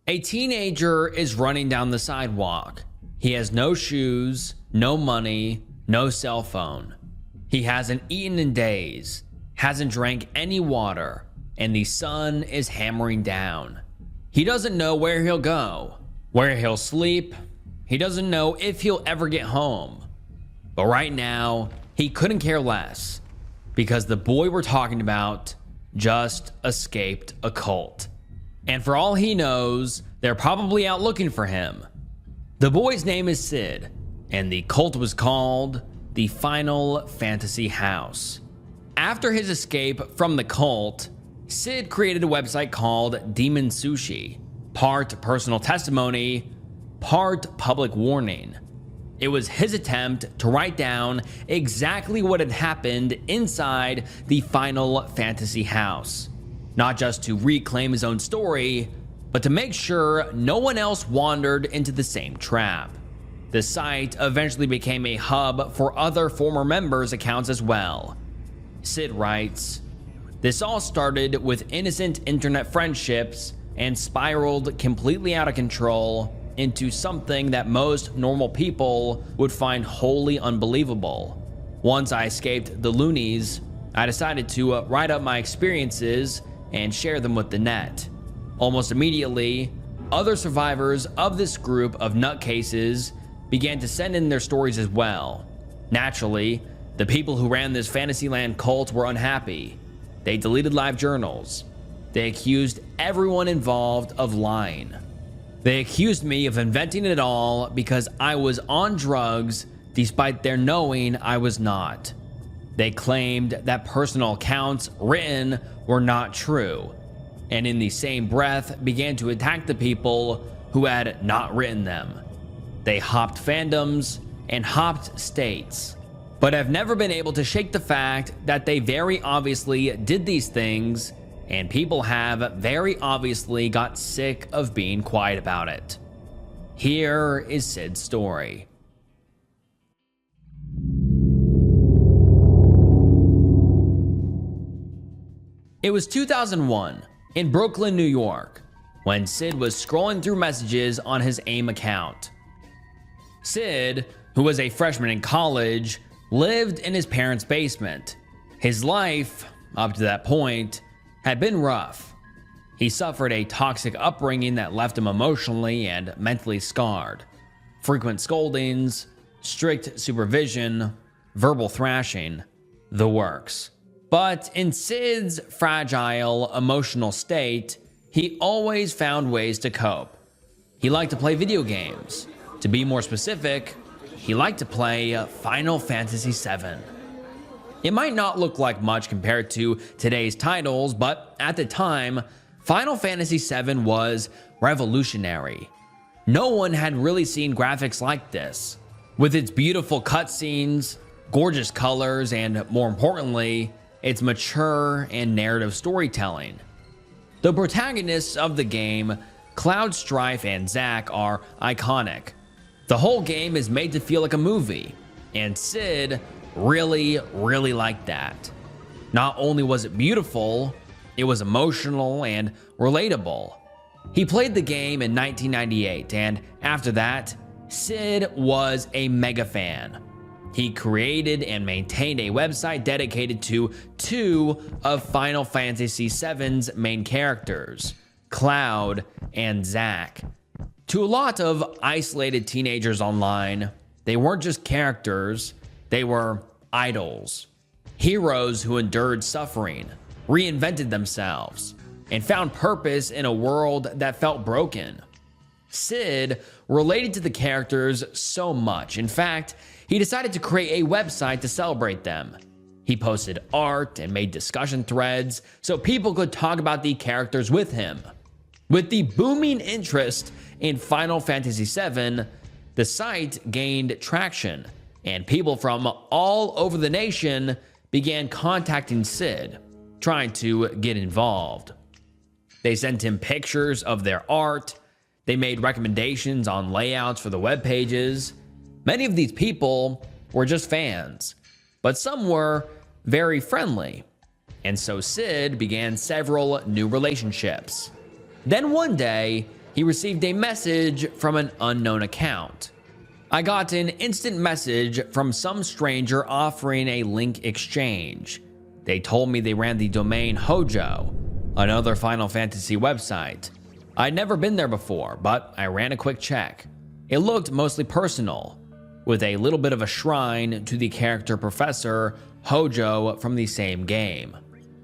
A teenager is running down the sidewalk. He has no shoes, no money, no cell phone. He hasn't eaten in days, hasn't drank any water, and the sun is hammering down. He doesn't know where he'll go, where he'll sleep. He doesn't know if he'll ever get home. But right now, he couldn't care less, because the boy we're talking about just escaped a cult. And for all he knows, they're probably out looking for him. The boy's name is Sid, and the cult was called the Final Fantasy House. After his escape from the cult, Sid created a website called Demon Sushi, part personal testimony, part public warning. It was his attempt to write down exactly what had happened inside the Final Fantasy House. Not just to reclaim his own story, but to make sure no one else wandered into the same trap. The site eventually became a hub for other former members' accounts as well. Sid writes, "This all started with innocent internet friendships and spiraled completely out of control into something that most normal people would find wholly unbelievable. Once I escaped the loonies, I decided to write up my experiences and share them with the net. Almost immediately, other survivors of this group of nutcases began to send in their stories as well. Naturally, the people who ran this Fantasyland cult were unhappy. They deleted live journals. They accused everyone involved of lying. They accused me of inventing it all because I was on drugs despite their knowing I was not. They claimed that personal accounts written were not true, and in the same breath began to attack the people who had not written them. They hopped fandoms and hopped states, but have never been able to shake the fact that they very obviously did these things, and people have very obviously got sick of being quiet about it." Here is Sid's story. It was 2001 in Brooklyn, New York, when Sid was scrolling through messages on his AIM account. Sid, who was a freshman in college, lived in his parents' basement. His life, up to that point, had been rough. He suffered a toxic upbringing that left him emotionally and mentally scarred. Frequent scoldings, strict supervision, verbal thrashing, the works. But in Sid's fragile emotional state, he always found ways to cope. He liked to play video games. To be more specific, he liked to play Final Fantasy VII. It might not look like much compared to today's titles, but at the time, Final Fantasy VII was revolutionary. No one had really seen graphics like this. With its beautiful cutscenes, gorgeous colors, and more importantly, its mature and narrative storytelling. The protagonists of the game, Cloud, Strife, and Zack, are iconic. The whole game is made to feel like a movie, and Sid really liked that. Not only was it beautiful, it was emotional and relatable. He played the game in 1998, and after that, Sid was a mega fan. He created and maintained a website dedicated to two of Final Fantasy VII's main characters, Cloud and Zack. To a lot of isolated teenagers online, they weren't just characters, they were idols. Heroes who endured suffering, reinvented themselves, and found purpose in a world that felt broken. Sid related to the characters so much. In fact, he decided to create a website to celebrate them. He posted art and made discussion threads so people could talk about the characters with him. With the booming interest in Final Fantasy VII, the site gained traction, and people from all over the nation began contacting Sid, trying to get involved. They sent him pictures of their art. They made recommendations on layouts for the web pages. Many of these people were just fans, but some were very friendly. And so Sid began several new relationships. Then one day, he received a message from an unknown account. I got an instant message from some stranger offering a link exchange. They told me they ran the domain Hojo, another Final Fantasy website. I'd never been there before, but I ran a quick check. It looked mostly personal, with a little bit of a shrine to the character Professor Hojo from the same game.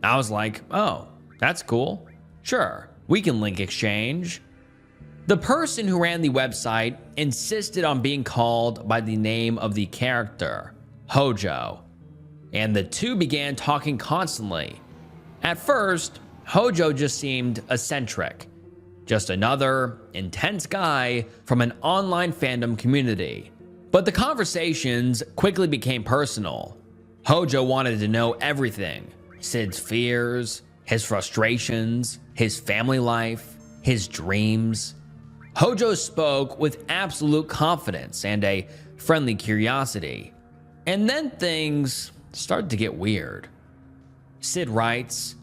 I was like, oh, that's cool. Sure, we can link exchange. The person who ran the website insisted on being called by the name of the character, Hojo, and the two began talking constantly. At first, Hojo just seemed eccentric, just another intense guy from an online fandom community. But the conversations quickly became personal. Hojo wanted to know everything: Cid's fears, his frustrations, his family life, his dreams. Hojo spoke with absolute confidence and a friendly curiosity. And then things started to get weird. Cid writes,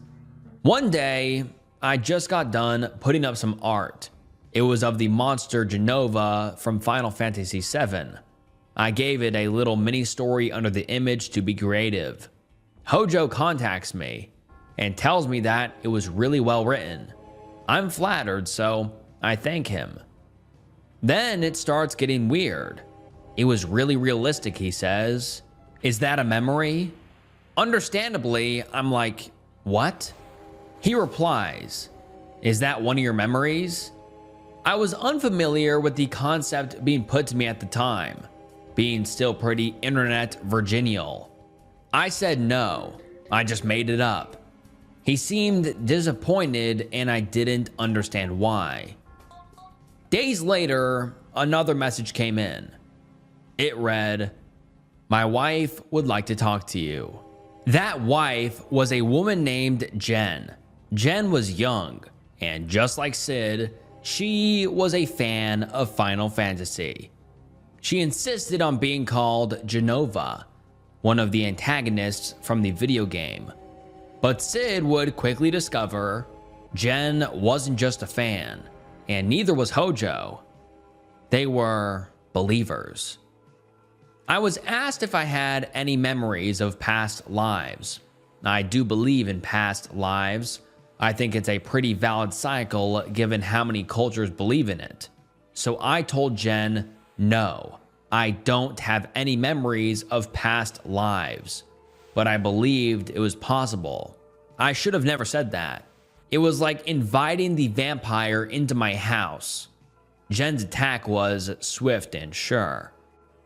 "One day, I just got done putting up some art. It was of the monster Jenova from Final Fantasy VII. I gave it a little mini story under the image to be creative. Hojo contacts me and tells me that it was really well written. I'm flattered, so I thank him. Then it starts getting weird. It was really realistic," he says. "Is that a memory?" Understandably, I'm like, what? He replies, "Is that one of your memories?" I was unfamiliar with the concept being put to me at the time, being still pretty internet virginal. I said no, I just made it up. He seemed disappointed and I didn't understand why. Days later, another message came in. It read, "My wife would like to talk to you." That wife was a woman named Jen. Jen was young, and just like Cid, she was a fan of Final Fantasy. She insisted on being called Jenova, one of the antagonists from the video game. But Cid would quickly discover Jen wasn't just a fan, and neither was Hojo. They were believers. I was asked if I had any memories of past lives. I do believe in past lives. I think it's a pretty valid cycle given how many cultures believe in it. So I told Jen, no, I don't have any memories of past lives. But I believed it was possible. I should have never said that. It was like inviting the vampire into my house. Jen's attack was swift and sure.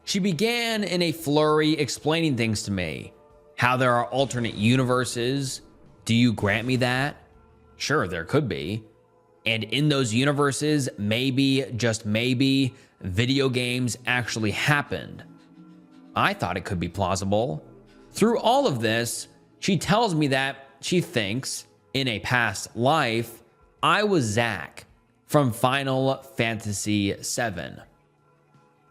She began in a flurry explaining things to me. How there are alternate universes. Do you grant me that? Sure, there could be. And in those universes, maybe, just maybe, video games actually happened. I thought it could be plausible. Through all of this, she tells me that she thinks, in a past life, I was Zack from Final Fantasy VII.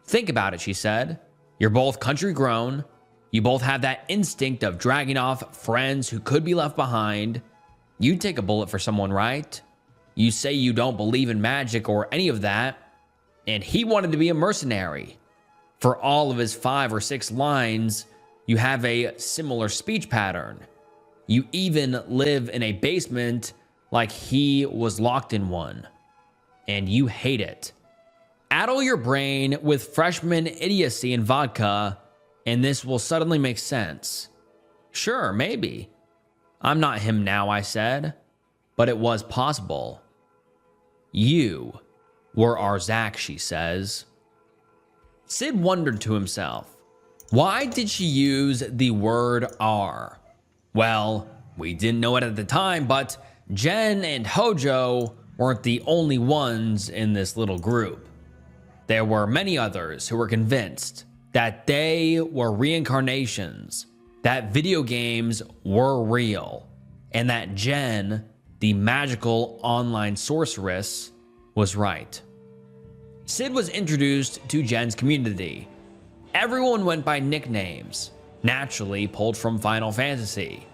Think about it, she said. You're both country grown. You both have that instinct of dragging off friends who could be left behind. You'd take a bullet for someone, right? You say you don't believe in magic or any of that. And he wanted to be a mercenary. For all of his 5 or 6 lines, you have a similar speech pattern. You even live in a basement like he was locked in one. And you hate it. Addle your brain with freshman idiocy and vodka, and this will suddenly make sense. Sure, maybe. I'm not him now, I said, but it was possible. You were our Zack, she says. Cid wondered to himself, why did she use the word "our"? Well, we didn't know it at the time, but Jen and Hojo weren't the only ones in this little group. There were many others who were convinced that they were reincarnations, that video games were real, and that Jen, the magical online sorceress, was right. Cid was introduced to Jen's community. Everyone went by nicknames, naturally pulled from Final Fantasy.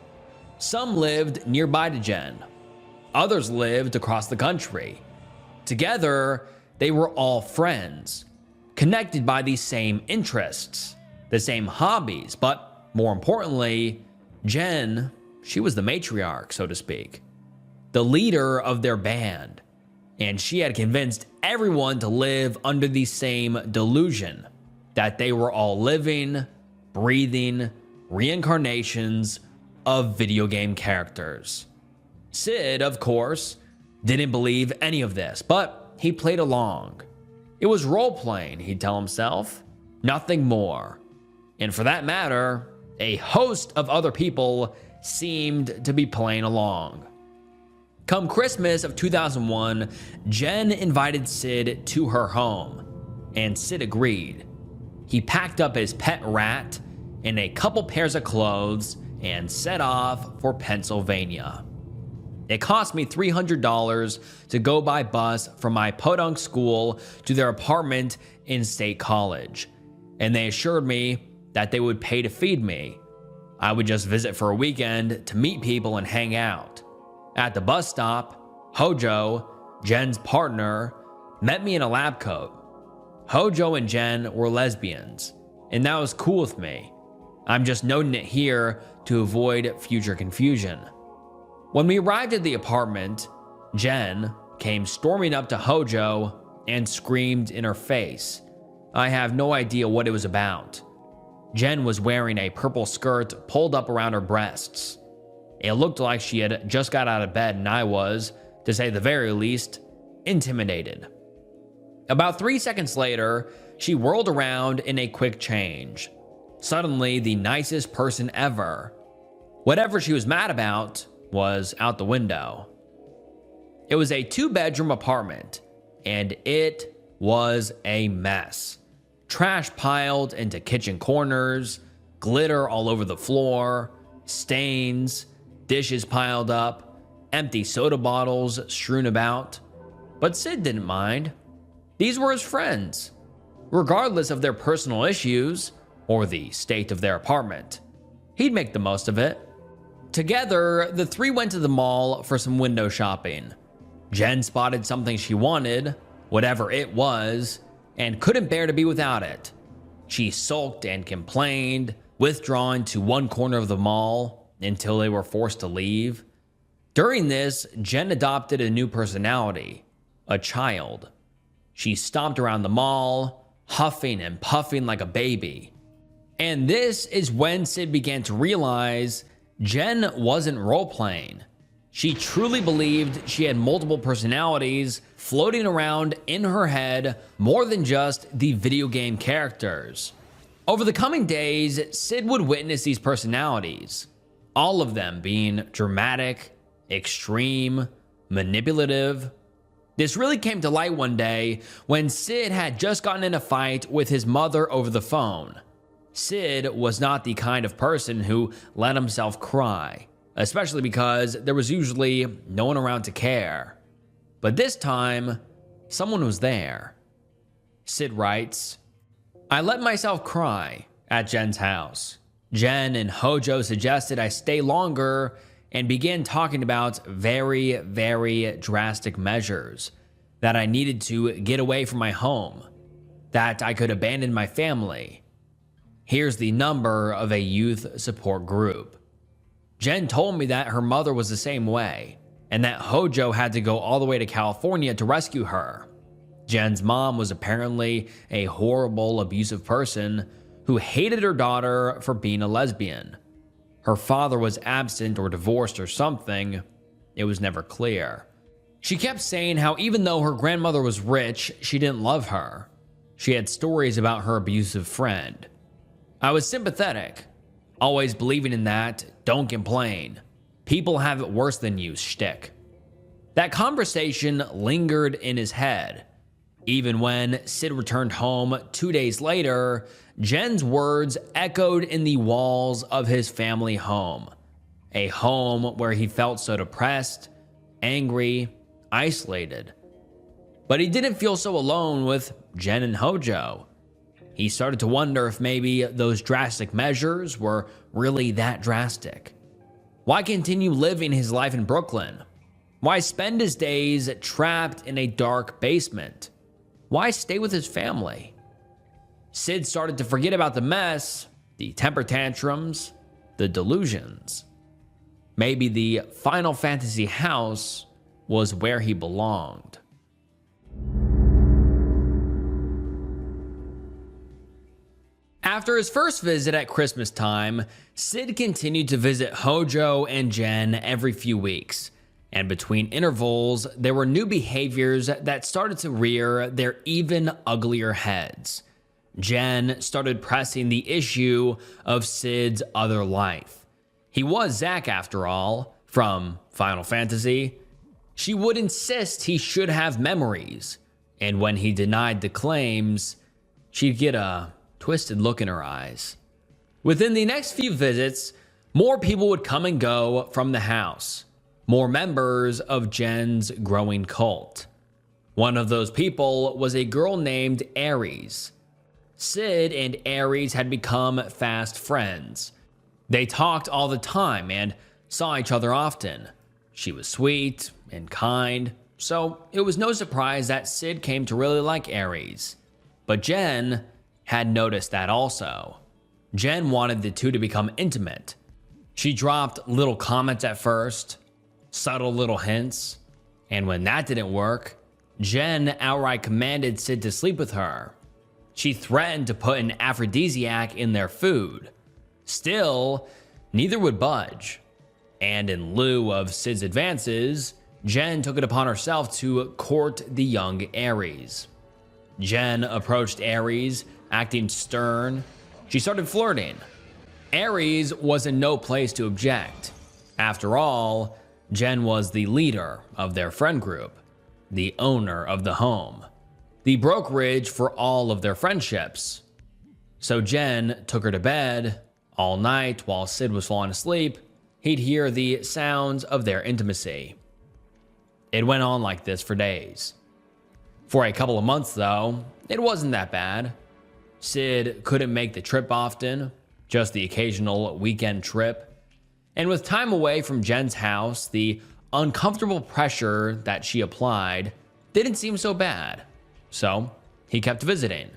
Some lived nearby to Jen. Others lived across the country. Together, they were all friends, connected by these same interests, the same hobbies, but more importantly, Jen, she was the matriarch, so to speak, the leader of their band, and she had convinced everyone to live under the same delusion that they were all living, breathing reincarnations of video game characters. Sid, of course, didn't believe any of this, but he played along. It was role-playing, he'd tell himself, nothing more. And for that matter, a host of other people seemed to be playing along. Come Christmas of 2001, Jen invited Sid to her home, and Sid agreed. He packed up his pet rat and a couple pairs of clothes and set off for Pennsylvania. It cost me $300 to go by bus from my podunk school to their apartment in State College, and they assured me that they would pay to feed me. I would just visit for a weekend to meet people and hang out. At the bus stop, Hojo, Jen's partner, met me in a lab coat. Hojo and Jen were lesbians, and that was cool with me. I'm just noting it here to avoid future confusion. When we arrived at the apartment, Jen came storming up to Hojo and screamed in her face. I have no idea what it was about. Jen was wearing a purple skirt pulled up around her breasts. It looked like she had just got out of bed, and I was, to say the very least, intimidated. About 3 seconds later, she whirled around in a quick change. Suddenly, the nicest person ever. Whatever she was mad about was out the window. It was a 2-bedroom apartment, and it was a mess. Trash piled into kitchen corners, glitter all over the floor, stains, dishes piled up, empty soda bottles strewn about. But Sid didn't mind. These were his friends, regardless of their personal issues or the state of their apartment. He'd make the most of it. Together, the three went to the mall for some window shopping. Jen spotted something she wanted, whatever it was, and couldn't bear to be without it. She sulked and complained, withdrawing to one corner of the mall until they were forced to leave. During this, Jen adopted a new personality, a child. She stomped around the mall, huffing and puffing like a baby. And this is when Sid began to realize Jen wasn't role-playing. She truly believed she had multiple personalities floating around in her head more than just the video game characters. Over the coming days, Sid would witness these personalities, all of them being dramatic, extreme, manipulative. This really came to light one day when Sid had just gotten in a fight with his mother over the phone. Sid was not the kind of person who let himself cry, especially because there was usually no one around to care. But this time, someone was there. Sid writes, I let myself cry at Jen's house. Jen and Hojo suggested I stay longer and began talking about very, very drastic measures, that I needed to get away from my home, that I could abandon my family. Here's the number of a youth support group. Jen told me that her mother was the same way, and that Hojo had to go all the way to California to rescue her. Jen's mom was apparently a horrible, abusive person who hated her daughter for being a lesbian. Her father was absent or divorced or something. It was never clear. She kept saying how even though her grandmother was rich, she didn't love her. She had stories about her abusive friend. I was sympathetic, always believing in that don't complain, people have it worse than you shtick. That conversation lingered in his head. Even when Sid returned home 2 days later, Jen's words echoed in the walls of his family home, a home where he felt so depressed, angry, isolated. But he didn't feel so alone with Jen and Hojo. He started to wonder if maybe those drastic measures were really that drastic. Why continue living his life in Brooklyn? Why spend his days trapped in a dark basement? Why stay with his family? Sid started to forget about the mess, the temper tantrums, the delusions. Maybe the Final Fantasy house was where he belonged. After his first visit at Christmas time, Sid continued to visit Hojo and Jen every few weeks. And between intervals, there were new behaviors that started to rear their even uglier heads. Jen started pressing the issue of Sid's other life. He was Zack after all, from Final Fantasy. She would insist he should have memories, and when he denied the claims, she'd get a twisted look in her eyes. Within the next few visits, more people would come and go from the house. More members of Jen's growing cult. One of those people was a girl named Aries. Sid and Aries had become fast friends. They talked all the time and saw each other often. She was sweet and kind, so it was no surprise that Sid came to really like Aries. But Jen had noticed that also. Jen wanted the two to become intimate. She dropped little comments at first, subtle little hints, and when that didn't work, Jen outright commanded Sid to sleep with her. She threatened to put an aphrodisiac in their food. Still, neither would budge. And in lieu of Sid's advances, Jen took it upon herself to court the young Aries. Jen approached Aries, acting stern. She started flirting. Aries was in no place to object. After all, Jen was the leader of their friend group, the owner of the home, the brokerage for all of their friendships. So Jen took her to bed. All night while Sid was falling asleep, he'd hear the sounds of their intimacy. It went on like this for days. For a couple of months though, it wasn't that bad. Sid couldn't make the trip often, just the occasional weekend trip. And with time away from Jen's house, the uncomfortable pressure that she applied didn't seem so bad. So he kept visiting.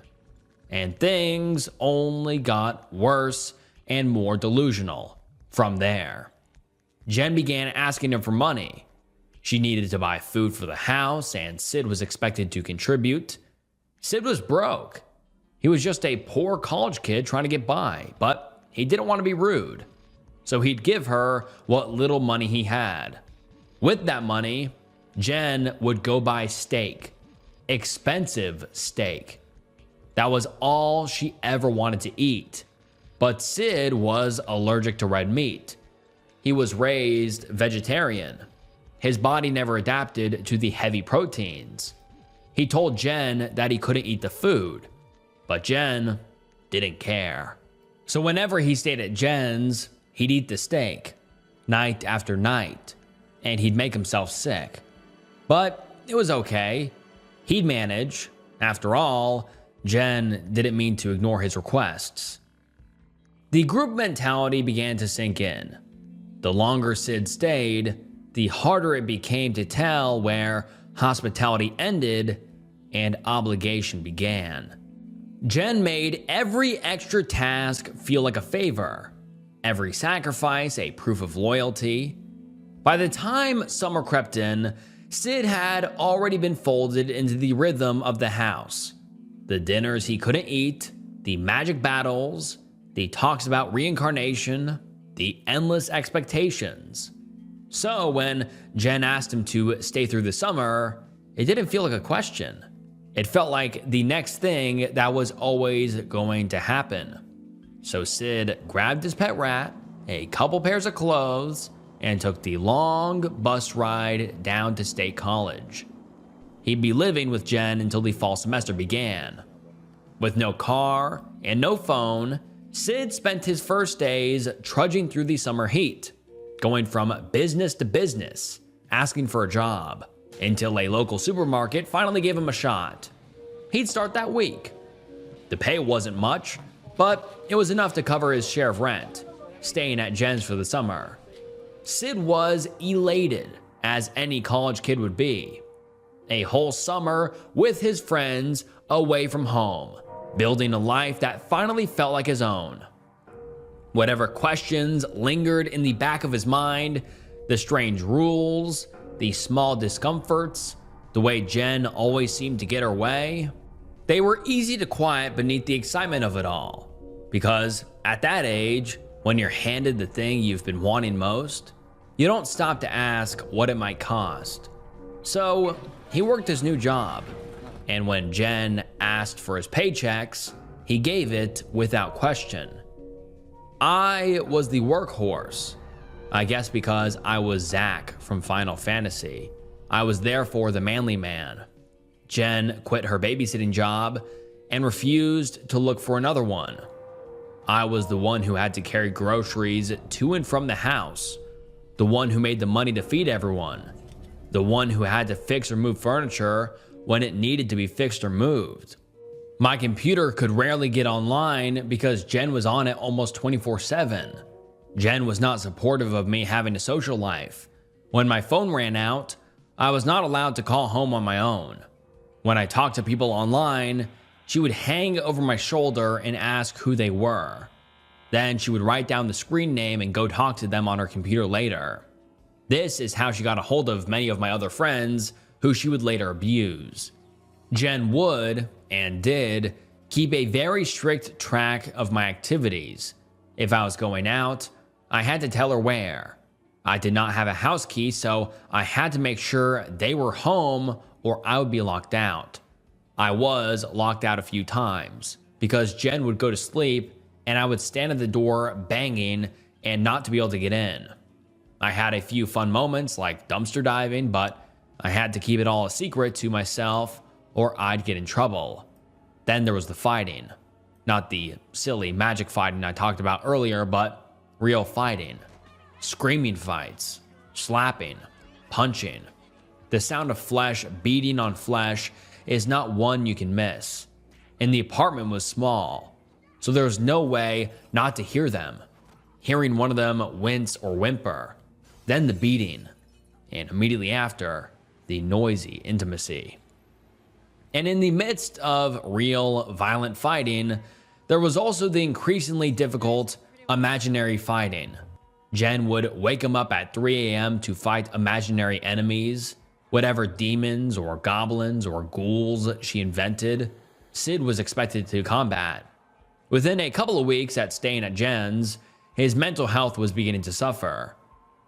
And things only got worse and more delusional from there. Jen began asking him for money. She needed to buy food for the house, and Sid was expected to contribute. Sid was broke. He was just a poor college kid trying to get by, but he didn't want to be rude. So he'd give her what little money he had. With that money, Jen would go buy steak. Expensive steak. That was all she ever wanted to eat. But Sid was allergic to red meat. He was raised vegetarian. His body never adapted to the heavy proteins. He told Jen that he couldn't eat the food, but Jen didn't care. So whenever he stayed at Jen's, he'd eat the steak, night after night, and he'd make himself sick. But it was okay. He'd manage. After all, Jen didn't mean to ignore his requests. The group mentality began to sink in. The longer Sid stayed, the harder it became to tell where hospitality ended and obligation began. Jen made every extra task feel like a favor, every sacrifice a proof of loyalty. By the time summer crept in, Sid had already been folded into the rhythm of the house. The dinners he couldn't eat, the magic battles, the talks about reincarnation, the endless expectations. So when Jen asked him to stay through the summer, it didn't feel like a question. It felt like the next thing that was always going to happen. So Sid grabbed his pet rat, a couple pairs of clothes, and took the long bus ride down to State College. He'd be living with Jen until the fall semester began. With no car and no phone, Sid spent his first days trudging through the summer heat, going from business to business, asking for a job, until a local supermarket finally gave him a shot. He'd start that week. The pay wasn't much, but it was enough to cover his share of rent, staying at Jen's for the summer. Sid was elated as any college kid would be. A whole summer with his friends away from home, building a life that finally felt like his own. Whatever questions lingered in the back of his mind, the strange rules, the small discomforts, the way Jen always seemed to get her way, they were easy to quiet beneath the excitement of it all. Because at that age, when you're handed the thing you've been wanting most, you don't stop to ask what it might cost. So he worked his new job, and when Jen asked for his paychecks, he gave it without question. I was the workhorse. I guess because I was Zack from Final Fantasy. I was therefore the manly man. Jen quit her babysitting job and refused to look for another one. I was the one who had to carry groceries to and from the house, the one who made the money to feed everyone, the one who had to fix or move furniture when it needed to be fixed or moved. My computer could rarely get online because Jen was on it almost 24/7. Jen was not supportive of me having a social life. When my phone ran out, I was not allowed to call home on my own. When I talked to people online, she would hang over my shoulder and ask who they were. Then she would write down the screen name and go talk to them on her computer later. This is how she got a hold of many of my other friends, who she would later abuse. Jen would, and did, keep a very strict track of my activities. If I was going out, I had to tell her where. I did not have a house key, so I had to make sure they were home or I would be locked out. I was locked out a few times because Jen would go to sleep and I would stand at the door banging and not to be able to get in. I had a few fun moments like dumpster diving, but I had to keep it all a secret to myself or I'd get in trouble. Then there was the fighting. Not the silly magic fighting I talked about earlier, but real fighting. Screaming fights, slapping, punching. The sound of flesh beating on flesh is not one you can miss. And the apartment was small, so there was no way not to hear them. Hearing one of them wince or whimper, then the beating, and immediately after, the noisy intimacy. And in the midst of real violent fighting, there was also the increasingly difficult imaginary fighting. Jen would wake him up at 3 a.m. to fight imaginary enemies. Whatever demons or goblins or ghouls she invented, Sid was expected to combat. Within a couple of weeks at staying at Jen's, his mental health was beginning to suffer,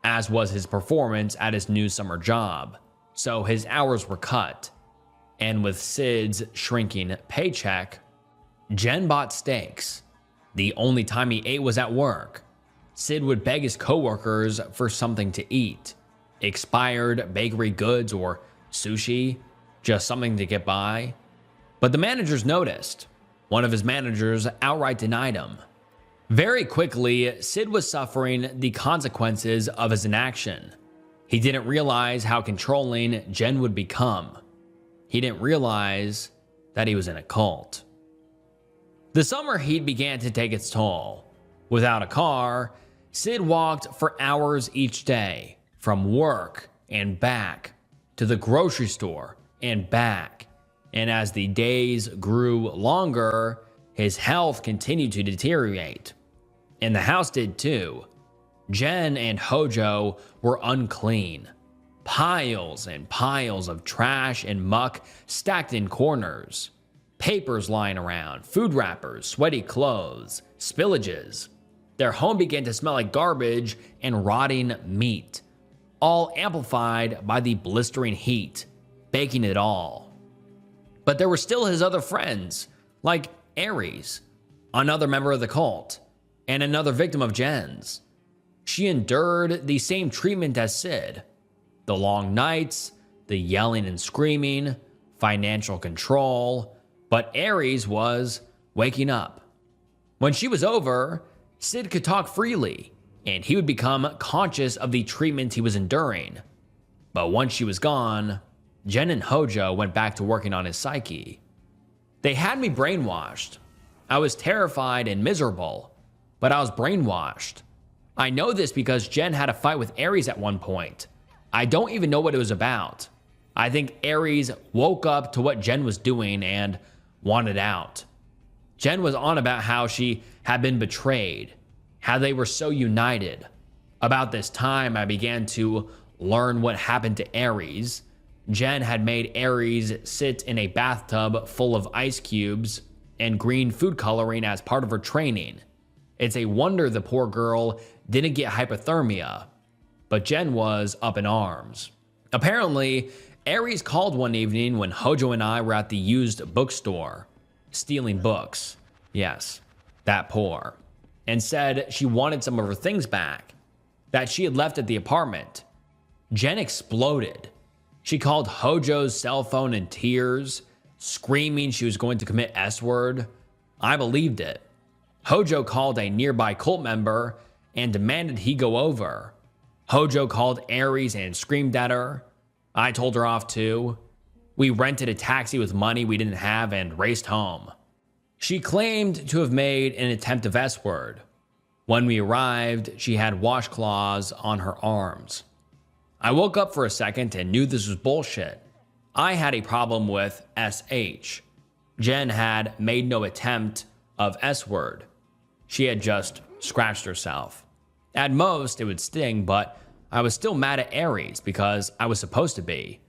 as was his performance at his new summer job, so his hours were cut. And with Sid's shrinking paycheck, Jen bought steaks. The only time he ate was at work. Sid would beg his coworkers for something to eat. Expired bakery goods or sushi, just something to get by. But the managers noticed. One of his managers outright denied him. Very quickly, Sid was suffering the consequences of his inaction. He didn't realize how controlling Jen would become. He didn't realize that he was in a cult. The summer heat began to take its toll. Without a car, Sid walked for hours each day, from work and back, to the grocery store and back. And as the days grew longer, his health continued to deteriorate. And the house did too. Jen and Hojo were unclean. Piles and piles of trash and muck stacked in corners. Papers lying around, food wrappers, sweaty clothes, spillages. Their home began to smell like garbage and rotting meat, all amplified by the blistering heat, baking it all. But there were still his other friends, like Aries, another member of the cult, and another victim of Jen's. She endured the same treatment as Sid. The long nights, the yelling and screaming, financial control, but Aries was waking up. When she was over, Sid could talk freely, and he would become conscious of the treatment he was enduring. But once she was gone, Jen and Hojo went back to working on his psyche. They had me brainwashed. I was terrified and miserable, but I was brainwashed. I know this because Jen had a fight with Aries at one point. I don't even know what it was about. I think Aries woke up to what Jen was doing and wanted out. Jen was on about how she had been betrayed, how they were so united. About this time, I began to learn what happened to Aries. Jen had made Aries sit in a bathtub full of ice cubes and green food coloring as part of her training. It's a wonder the poor girl didn't get hypothermia, but Jen was up in arms. Apparently, Aries called one evening when Hojo and I were at the used bookstore, stealing books. Yes, that poor. And said she wanted some of her things back that she had left at the apartment. Jen exploded. She called Hojo's cell phone in tears, screaming she was going to commit S-word. I believed it. Hojo called a nearby cult member and demanded he go over. Hojo called Aries and screamed at her. I told her off too. We rented a taxi with money we didn't have and raced home. She claimed to have made an attempt of S-word. When we arrived, she had washcloths on her arms. I woke up for a second and knew this was bullshit. I had a problem with SH. Jen had made no attempt of S-word. She had just scratched herself. At most, it would sting, but I was still mad at Aries because I was supposed to be.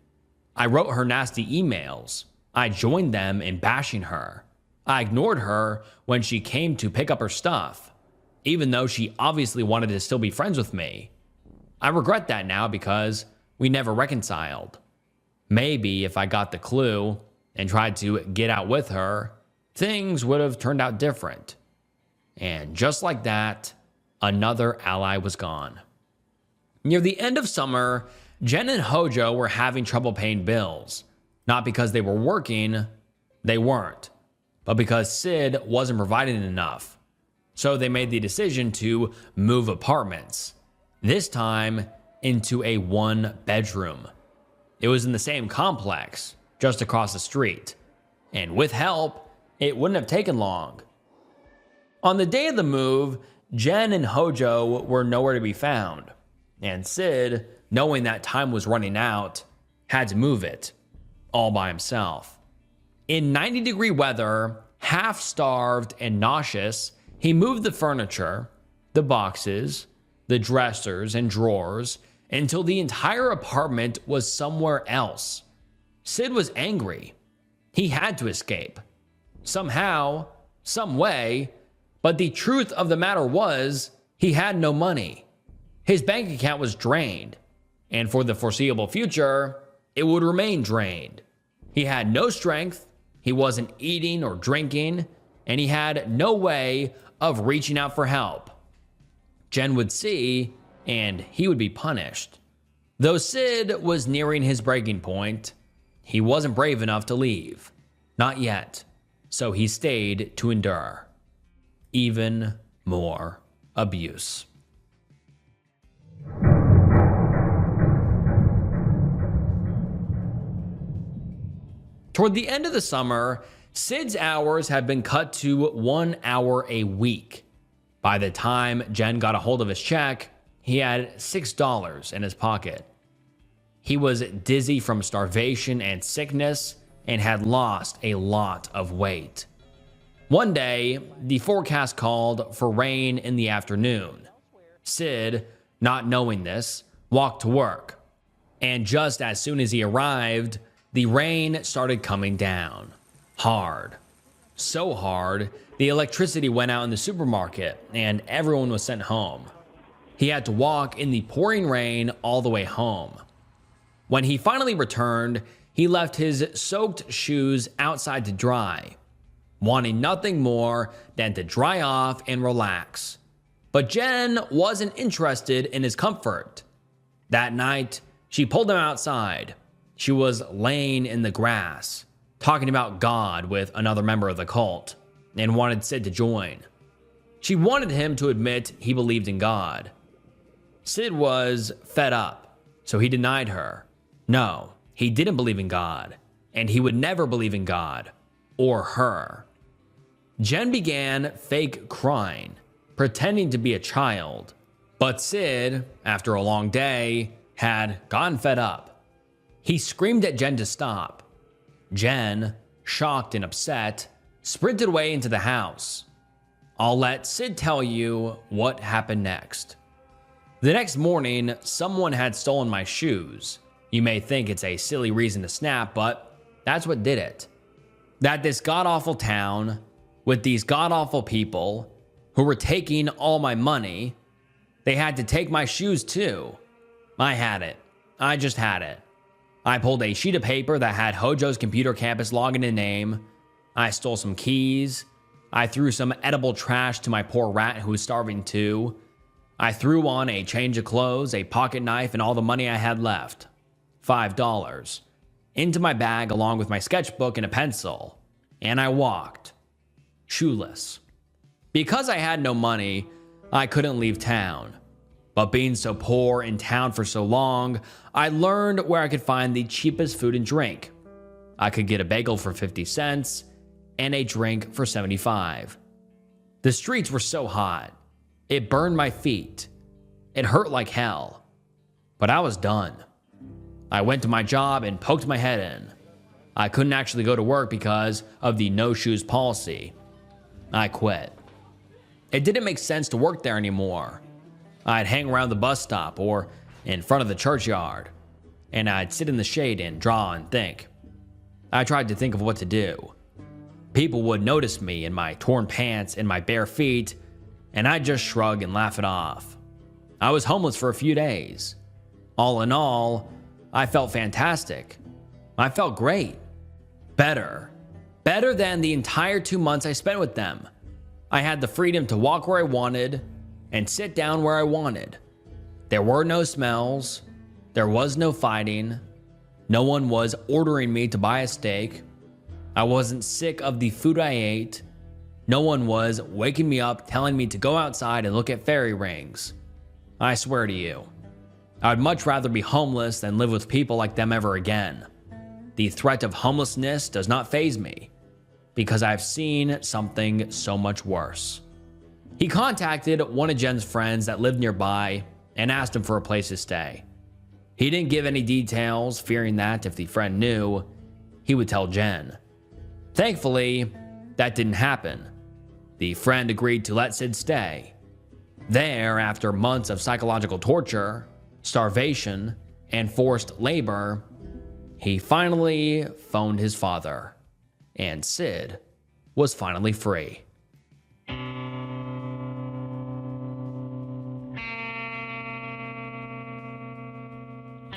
I wrote her nasty emails. I joined them in bashing her. I ignored her when she came to pick up her stuff, even though she obviously wanted to still be friends with me. I regret that now because we never reconciled. Maybe if I got the clue and tried to get out with her, things would have turned out different. And just like that, another ally was gone. Near the end of summer, Jen and Hojo were having trouble paying bills. Not because they were working, they weren't, but because Sid wasn't providing enough. So they made the decision to move apartments, this time into a one-bedroom. It was in the same complex, just across the street. And with help, it wouldn't have taken long. On the day of the move, Jen and Hojo were nowhere to be found. And Sid, knowing that time was running out, had to move it, all by himself. In 90-degree weather, half-starved and nauseous, he moved the furniture, the boxes, the dressers and drawers, until the entire apartment was somewhere else. Sid was angry. He had to escape. Somehow, some way, but the truth of the matter was, he had no money. His bank account was drained, and for the foreseeable future, it would remain drained. He had no strength, he wasn't eating or drinking, and he had no way of reaching out for help. Jen would see, and he would be punished. Though Sid was nearing his breaking point, he wasn't brave enough to leave. Not yet. So he stayed to endure even more abuse. Toward the end of the summer, Sid's hours had been cut to 1 hour a week. By the time Jen got a hold of his check, he had $6 in his pocket. He was dizzy from starvation and sickness and had lost a lot of weight. One day, the forecast called for rain in the afternoon. Sid, not knowing this, walked to work. And just as soon as he arrived, the rain started coming down. Hard. So hard, the electricity went out in the supermarket and everyone was sent home. He had to walk in the pouring rain all the way home. When he finally returned, he left his soaked shoes outside to dry, wanting nothing more than to dry off and relax. But Jen wasn't interested in his comfort. That night, she pulled him outside. She was laying in the grass, talking about God with another member of the cult, and wanted Sid to join. She wanted him to admit he believed in God. Sid was fed up, so he denied her. No, he didn't believe in God, and he would never believe in God or her. Jen began fake crying, pretending to be a child. But Sid, after a long day, had gotten fed up. He screamed at Jen to stop. Jen, shocked and upset, sprinted away into the house. I'll let Sid tell you what happened next. The next morning, someone had stolen my shoes. You may think it's a silly reason to snap, but that's what did it. That this god-awful town, with these god-awful people who were taking all my money, they had to take my shoes too. I had it. I just had it. I pulled a sheet of paper that had Hojo's computer campus login and name. I stole some keys. I threw some edible trash to my poor rat who was starving too. I threw on a change of clothes, a pocket knife, and all the money I had left, $5, into my bag along with my sketchbook and a pencil, and I walked, shoeless. Because I had no money, I couldn't leave town. But being so poor in town for so long, I learned where I could find the cheapest food and drink. I could get a bagel for 50 cents and a drink for 75. The streets were so hot. It burned my feet. It hurt like hell. But I was done. I went to my job and poked my head in. I couldn't actually go to work because of the no shoes policy. I quit. It didn't make sense to work there anymore. I'd hang around the bus stop or in front of the churchyard, and I'd sit in the shade and draw and think. I tried to think of what to do. People would notice me in my torn pants and my bare feet, and I'd just shrug and laugh it off. I was homeless for a few days. All in all, I felt fantastic. I felt great. Better than the entire 2 months I spent with them. I had the freedom to walk where I wanted and sit down where I wanted. There were no smells. There was no fighting. No one was ordering me to buy a steak. I wasn't sick of the food I ate. No one was waking me up telling me to go outside and look at fairy rings. I swear to you, I would much rather be homeless than live with people like them ever again. The threat of homelessness does not faze me, because I've seen something so much worse. He contacted one of Jen's friends that lived nearby and asked him for a place to stay. He didn't give any details, fearing that if the friend knew, he would tell Jen. Thankfully, that didn't happen. The friend agreed to let Sid stay. There, after months of psychological torture, starvation, and forced labor, he finally phoned his father, and Sid was finally free.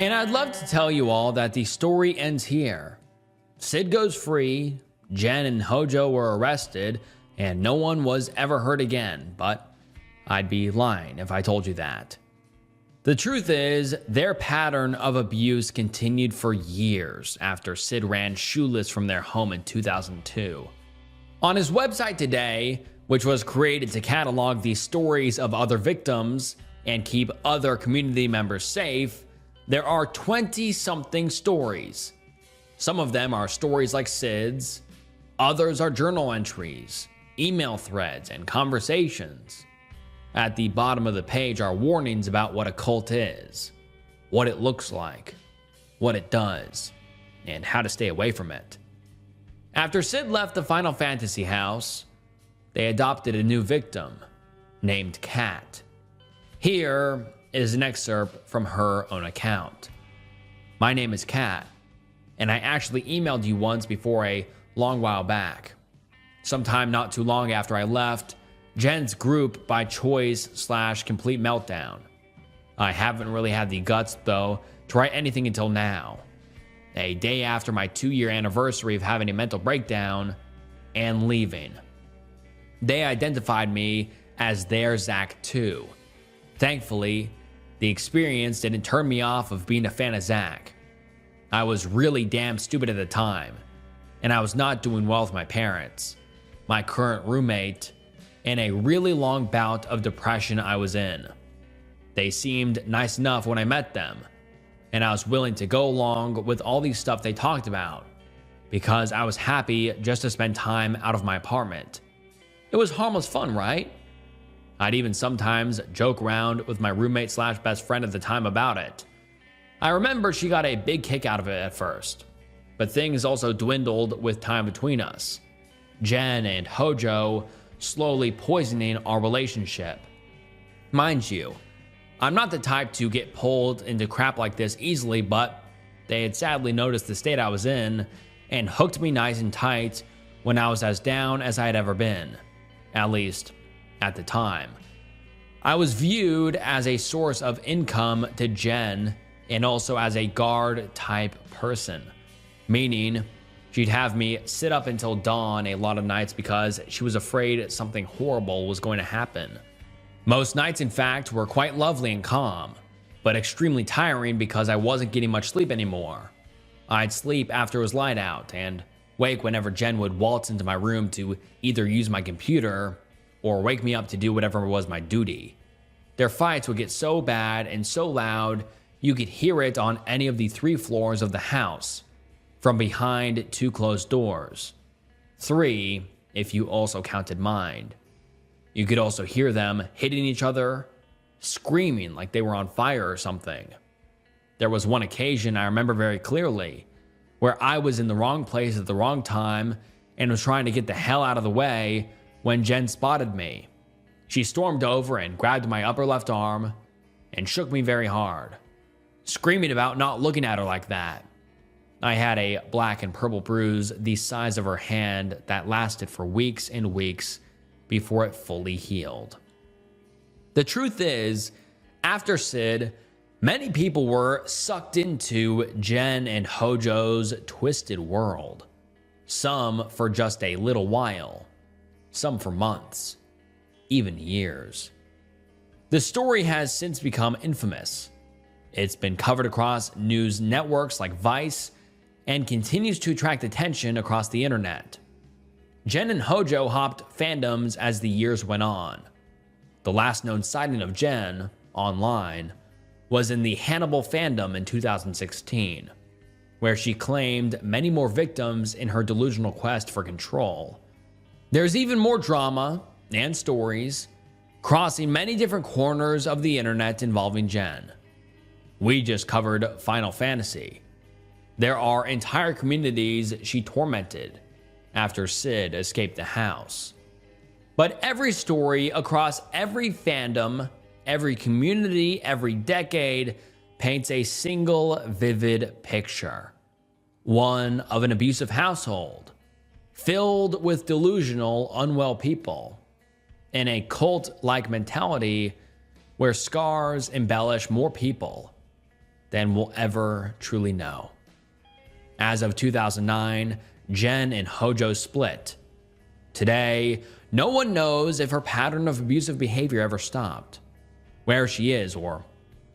And I'd love to tell you all that the story ends here. Sid goes free, Jen and Hojo were arrested, and no one was ever hurt again, but I'd be lying if I told you that. The truth is, their pattern of abuse continued for years after Sid ran shoeless from their home in 2002. On his website today, which was created to catalog the stories of other victims and keep other community members safe, there are 20-something stories. Some of them are stories like Sid's, others are journal entries, email threads, and conversations. At the bottom of the page are warnings about what a cult is, what it looks like, what it does, and how to stay away from it. After Sid left the Final Fantasy house, they adopted a new victim named Kat. Here is an excerpt from her own account. My name is Kat, and I actually emailed you once before a long while back. Sometime not too long after I left Jen's group by choice/complete meltdown. I haven't really had the guts, though, to write anything until now. A day after my 2-year anniversary of having a mental breakdown and leaving. They identified me as their Zach too. Thankfully, the experience didn't turn me off of being a fan of Zach. I was really damn stupid at the time, and I was not doing well with my parents, my current roommate, and a really long bout of depression I was in. They seemed nice enough when I met them, and I was willing to go along with all these stuff they talked about, because I was happy just to spend time out of my apartment. It was harmless fun, right? I'd even sometimes joke around with my roommate/best friend at the time about it. I remember she got a big kick out of it at first, but things also dwindled with time between us. Jen and Hojo slowly poisoning our relationship. Mind you, I'm not the type to get pulled into crap like this easily, but they had sadly noticed the state I was in and hooked me nice and tight when I was as down as I had ever been, at least at the time. I was viewed as a source of income to Jen and also as a guard type person, meaning she'd have me sit up until dawn a lot of nights because she was afraid something horrible was going to happen. Most nights, in fact, were quite lovely and calm, but extremely tiring because I wasn't getting much sleep anymore. I'd sleep after it was light out and wake whenever Jen would waltz into my room to either use my computer or wake me up to do whatever was my duty. Their fights would get so bad and so loud you could hear it on any of the 3 floors of the house, from behind 2 closed doors. 3 if you also counted mine. You could also hear them hitting each other, screaming like they were on fire or something. There was one occasion I remember very clearly where I was in the wrong place at the wrong time and was trying to get the hell out of the way when Jen spotted me. She stormed over and grabbed my upper left arm and shook me very hard, screaming about not looking at her like that. I had a black and purple bruise the size of her hand that lasted for weeks and weeks before it fully healed. The truth is, after Sid, many people were sucked into Jen and Hojo's twisted world. Some for just a little while, some for months, even years. The story has since become infamous. It's been covered across news networks like Vice and continues to attract attention across the internet. Jen and Hojo hopped fandoms as the years went on. The last known sighting of Jen, online, was in the Hannibal fandom in 2016, where she claimed many more victims in her delusional quest for control. There's even more drama and stories crossing many different corners of the internet involving Jen. We just covered Final Fantasy. There are entire communities she tormented after Sid escaped the house. But every story across every fandom, every community, every decade paints a single vivid picture. One of an abusive household, filled with delusional, unwell people, in a cult-like mentality where scars embellish more people than we'll ever truly know. As of 2009, Jen and Hojo split. Today, no one knows if her pattern of abusive behavior ever stopped, where she is, or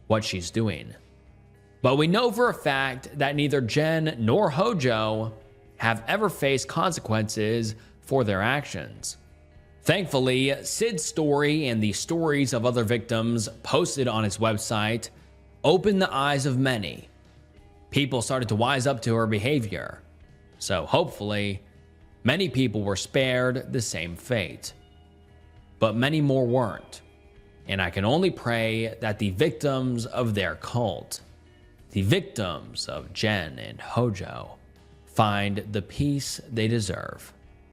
what she's doing. But we know for a fact that neither Jen nor Hojo have ever faced consequences for their actions. Thankfully, Sid's story and the stories of other victims posted on his website opened the eyes of many. People started to wise up to her behavior. So hopefully, many people were spared the same fate. But many more weren't. And I can only pray that the victims of their cult, the victims of Jen and Hojo, find the peace they deserve.